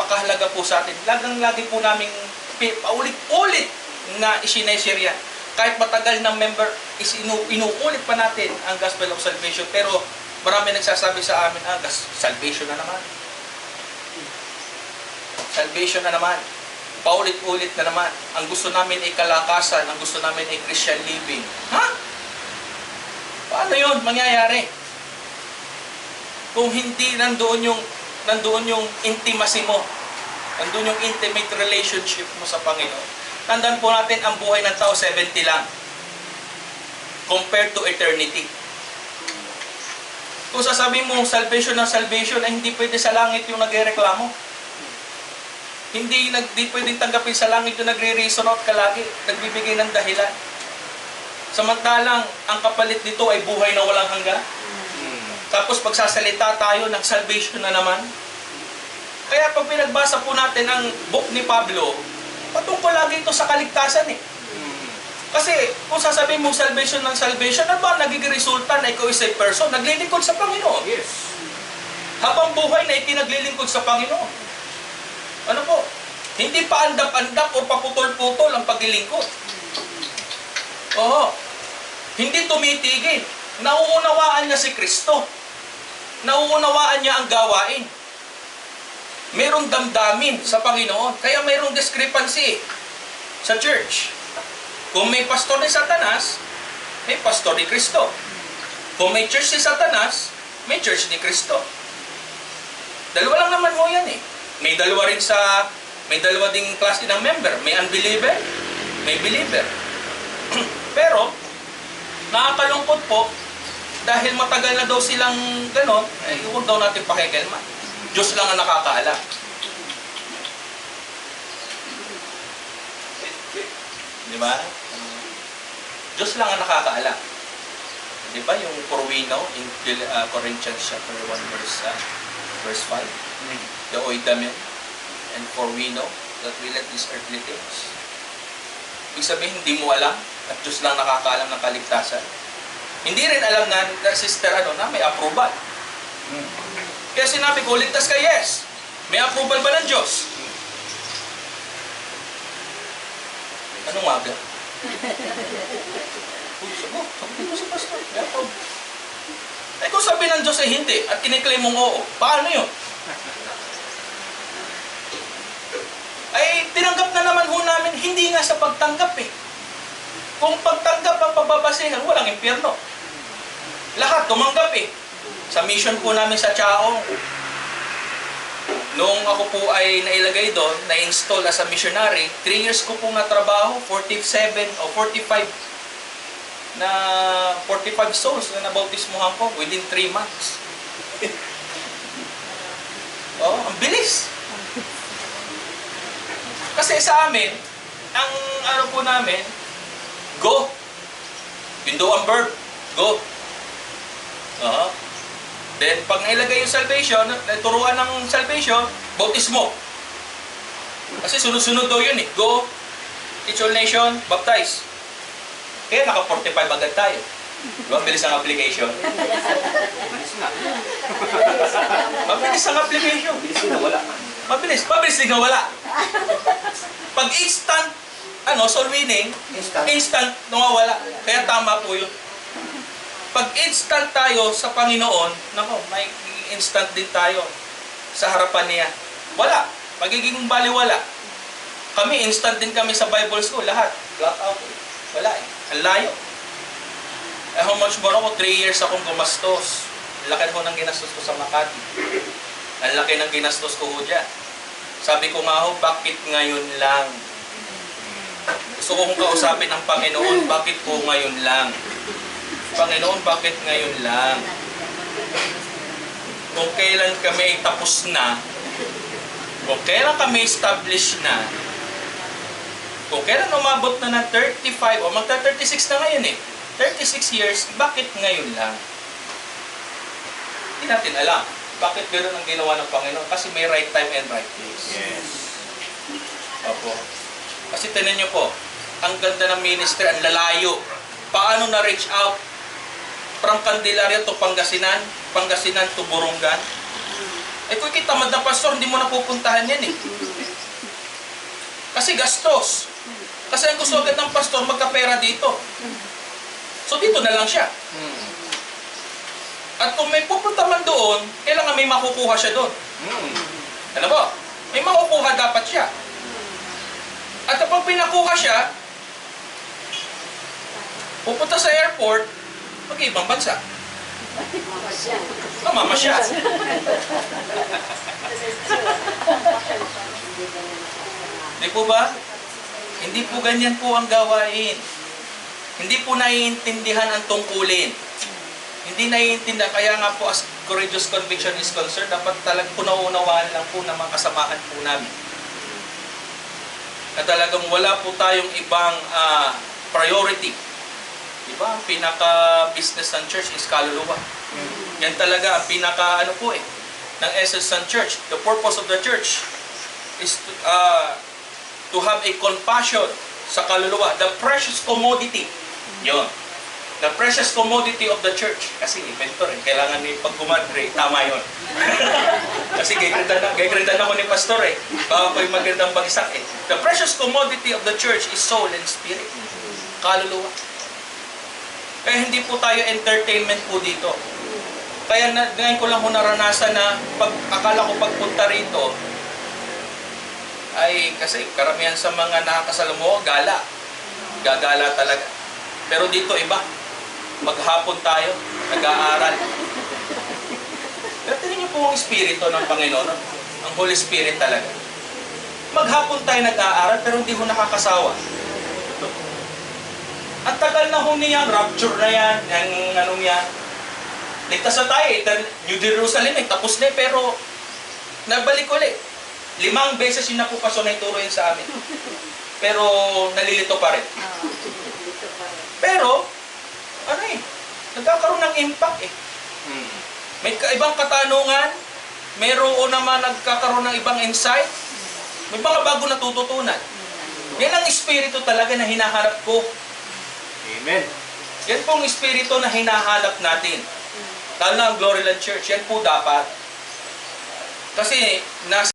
napakahalaga po sa atin. Lagi po namin paulit-ulit na isineshare yan. Kahit matagal ng member, inuulit pa natin ang Gospel of Salvation. Pero marami nagsasabi sa amin, salvation na naman. Salvation na naman. Paulit-ulit na naman. Ang gusto namin ay kalakasan. Ang gusto namin ay Christian living. Ha? Paano yun mangyayari? Kung hindi nandoon yung intimacy mo, nandoon yung intimate relationship mo sa Panginoon. Tandaan po natin, ang buhay ng tao 70 lang compared to eternity. Kung sasabihin mo salvation ng salvation, ay hindi pwede sa langit yung nagrereklamo. Hindi pwedeng tanggapin sa langit yung nagre-reason out kalagi, nagbibigay ng dahilan. Samantalang ang kapalit nito ay buhay na walang hanggan. Tapos pagsasalita tayo ng salvation na naman. Kaya pag pinagbasa po natin ang book ni Pablo, patungkol lagi ito sa kaligtasan eh. Kasi kung sasabihin mo salvation ng salvation, ano ba nagiging resulta na ikaw is a person? Naglilingkod sa Panginoon. Yes. Habang buhay na ipinaglilingkod sa Panginoon. Ano po? Hindi pa andap-andap o paputol-putol ang paglilingkod. Oo. Hindi tumitigil. Nauunawaan niya si Kristo. Nauunawaan niya ang gawain. Merong damdamin sa Panginoon. Kaya mayroong discrepancy sa church. Kung may pastor ni Satanas, may pastor ni Kristo. Kung may church ni Satanas, may church ni Kristo. Dalawa lang naman ho yan eh. May dalawa ding klase ng member. May unbeliever, may believer. Pero, nakakalungkot po, dahil matagal na daw silang ganon, huwag daw natin pakikilman. Diyos lang ang nakakaalam. Di ba? Diyos lang ang nakakaalam. Di ba yung for we know in Corinthians chapter 1 verse 5? The oidamen, and for we know that we let these earthly things. Ibig sabihin, hindi mo alam at Diyos lang nakakaalam ng kaligtasan. Hindi rin alam na sister na may approval. Kaya sinabi ko, ligtas ka, yes. May approval ba ng Diyos? Anong waga? Sabi mo sa pastor, may approval. Eh kung sabi ng Diyos ay hindi at kiniklaim mong oo, paano yun? Ay tinanggap na naman ho namin, hindi nga sa pagtanggap eh. Kung pagtanggap ang pababasihan, walang impyerno. Lahat tumanggap eh. Sa mission po namin sa Chaong, noong ako po ay nailagay doon, na-install as a missionary, 3 years ko pong natrabaho, 47 o 45 souls na nabautismuhan ko within 3 months. Oh, ang bilis. Kasi sa amin, ang po namin, go. Yun daw ang verb, go. Then, pag nailagay yung salvation, turuan ng salvation, bautismo. Kasi sunod-sunod daw yun eh. Go, teach all nation, baptize. Kaya naka-45 agad tayo. Diba? Bilis ang application. Mabilis ang application. Bilis din na wala. Mabilis din na wala. Pag instant, soul winning, instant nawawala. Kaya tama po yun. Pag instant tayo sa Panginoon, may instant din tayo sa harapan niya. Wala. Magiging baliwala. Kami, instant din kami sa Bible school. Lahat. Black out. Wala eh. Ang layo. How much more ako? 3 years akong gumastos. Ang laki ho ng ginastos ko sa Makati. Ang laki ng ginastos ko ho dyan. Sabi ko nga ho, bakit ngayon lang? Gusto ko kong kausapin ng Panginoon, bakit po ngayon lang? Panginoon, bakit ngayon lang? Kung kailan kami tapos na, kung kailan kami established na, kung kailan umabot na ng 35, o magta-36 na ngayon eh, 36 years, bakit ngayon lang? Hindi natin alam. Bakit gano'n ang ginawa ng Panginoon? Kasi may right time and right place. Yes. Opo. Kasi tinan nyo po, ang ganda ng ministry, ang lalayo. Paano na-reach out? From Candelaria to Pangasinan, Pangasinan to Borongan. Eh kung tamad na pastor, hindi mo napupuntahan yan eh. Kasi gastos. Kasi ang gusto agad ng pastor, magkapera dito. So dito na lang siya. At kung may pupunta man doon, kailangan may makukuha siya doon. Ano ba? May makukuha dapat siya. At kapag pinakuha siya, pupunta sa airport, mag-ibang bansa. Mamamasya. Di po ba? Hindi po ganyan po ang gawain. Hindi po naiintindihan ang tungkulin. Hindi naiintindihan. Kaya nga po, as courageous conviction is concerned, dapat talagang punaunawaan lang po ng mga kasamahan po namin. Na talagang wala po tayong ibang priority. Diba? Ang pinaka-business ng church is kaluluwa. Yan talaga ang pinaka-ano po ng essence ng church. The purpose of the church is to have a compassion sa kaluluwa. The precious commodity. Yun. The precious commodity of the church. Kasi inventor kailangan ni pag gumadre, tama yun. Kasi gagredan ako ni pastor baka ko'y magandang bagsak The precious commodity of the church is soul and spirit. Kaluluwa. Kaya hindi po tayo entertainment po dito. Kaya ngayon ko lang po naranasan na akala ko pagpunta rito ay kasi karamihan sa mga nakakasalamuha, gala. Gagala talaga. Pero dito iba. Maghapon tayo, nag-aaral. Pero tingnan niyo po ang espiritu ng Panginoon, ang Holy Spirit talaga. Maghapon tayo nag-aaral pero hindi ho nakakasawa. Ang tagal na ho niyang rapture na yan, yung anong yan. Ligtas na tayo, New Jerusalem, tapos na pero nabalik ulit. 5 beses yung napupaso na ituro yun sa amin. Pero nalilito pa rin. Pero, nagkakaroon ng impact May ibang katanungan, mayroon naman nagkakaroon ng ibang insight, may mga bago natututunan. Yan ang espiritu talaga na hinaharap ko. Amen. Yan pong espiritu na hinahanap natin. Lalo na ang Gloryland Church, yan po dapat. Kasi nasa